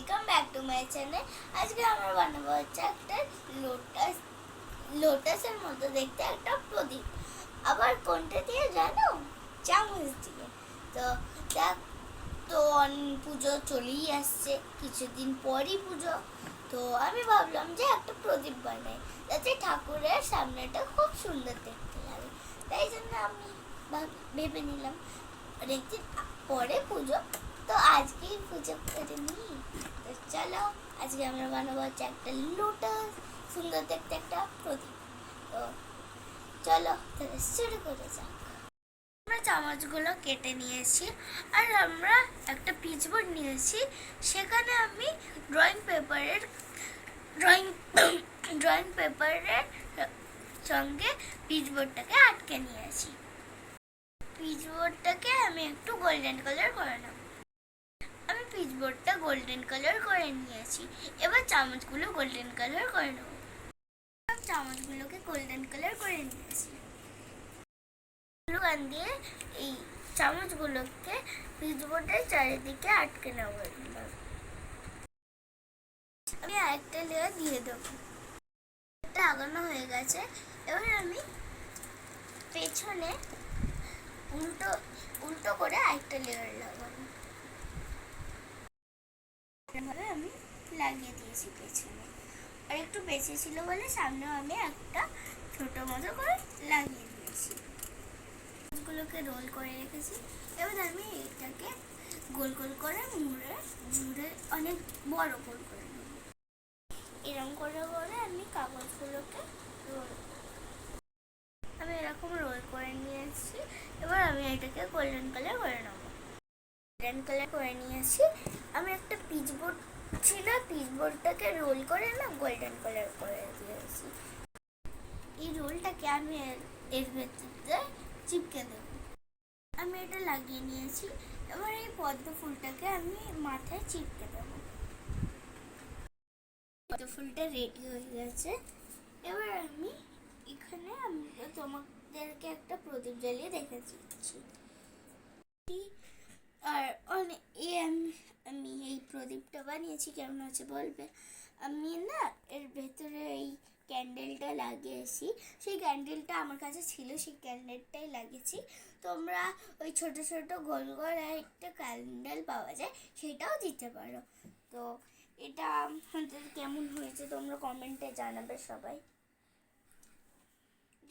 Welcome back to my channel. আজকে আমরা বানাবো হচ্ছে একটা লোটাসের মতো দেখতে একটা প্রদীপ। আবার কোনটা দিয়ে জানো? চামচ দিয়ে। তো দেখ, তো পুজো চলেই আসছে, কিছুদিন পরই পুজো। তো আমি ভাবলাম যে একটা প্রদীপ বানাই, যাতে ঠাকুরের সামনেটা খুব সুন্দর দেখতে লাগে। তাই জন্য আমি ভেবে নিলাম অনেকদিন পরে পুজো, তো আজকেই পুজো করে নিই। তো চলো, আজকে আমরা বানাবো হচ্ছে একটা লোটাস, সুন্দর দেখতে একটা প্রদীপ। তো চলো তাহলে শুরু করে যাক। আমরা চামচগুলো কেটে নিয়েছি, আর আমরা একটা পিচবোর্ড নিয়েছি। সেখানে আমি ড্রয়িং পেপারের সঙ্গে পিচবোর্ডটাকে আটকে নিয়েছি। পিচবোর্ডটাকে আমি একটু গোল্ডেন কালার করে নেব। আমি পিচবোর্ডটা গোল্ডেন কালার করে নিয়েছি। এবার চামচগুলো গোল্ডেন কালার করে নেব। চামচগুলোকে গোল্ডেন কালার করে নিয়েছি। গ্লু দিয়ে এই চামচগুলোকে পিচবোর্ডের চারিদিকে আটকে নেব। আমি আরেকটা লেয়ার দিয়ে দেবো। এটা আগানো হয়ে গেছে। এবার আমি পেছনে উল্টো উল্টো করে আরেকটা লেয়ার লাগাবো। এভাবে আমি লাগিয়ে দিয়েছি পেছনে, আর একটু বেঁচে ছিল বলে সামনেও আমি একটা ছোট মতো করে লাগিয়ে দিয়েছি। গুলোকে রোল করে রেখেছি। এবার আমি এটাকে গোল গোল করে জুড়ে অনেক বড় গোল করে নেব। এরকম করে আমি কাগজগুলোকে এরকম রোল করে নিয়েছি। এবার আমি এটাকে গোল্ডেন কালার করে নেব। গোল্ডেন কালার করে নিয়েছি। আমি একটা পিচবোর্ড ছিল, পিচবোর্ডটাকে রোল করে না গোল্ডেন কালার করে দিয়েছি। এই রোলটাকে আমি এর ভেতরে চিপকে দেব। আমি এটা লাগিয়ে নিয়েছি। এবার এই পদ্ম ফুলটাকে আমি মাথায় চিপকে দেব। পদ্ম ফুলটা রেডি হয়ে গেছে। এবার আমি এখানে তোমাদেরকে একটা প্রদীপ জ্বালিয়ে দেখে দিচ্ছি। আর আমি এই প্রদীপটা বানিয়েছি, কেমন আছে বলবে। আমি না এর ভেতরে এই ক্যান্ডেলটা লাগিয়েছি। সেই ক্যান্ডেলটা আমার কাছে ছিল, সেই ক্যান্ডেলটাই লাগিয়েছি। তোমরা ওই ছোট ছোট গোল গোল একটা ক্যান্ডেল পাওয়া যায়, সেটাও দিতে পারো। তো এটা আমাদের কেমন হয়েছে তোমরা কমেন্টে জানাবে সবাই।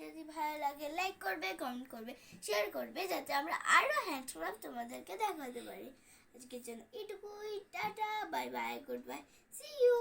যদি ভালো লাগে লাইক করবে, কমেন্ট করবে, শেয়ার করবে, যাতে আমরা আরো হ্যান্ডক্রাফট তোমাদেরকে দেখাতে পারি। আজকের জন্য এটুকুই। Tata, bye bye, goodbye, see you.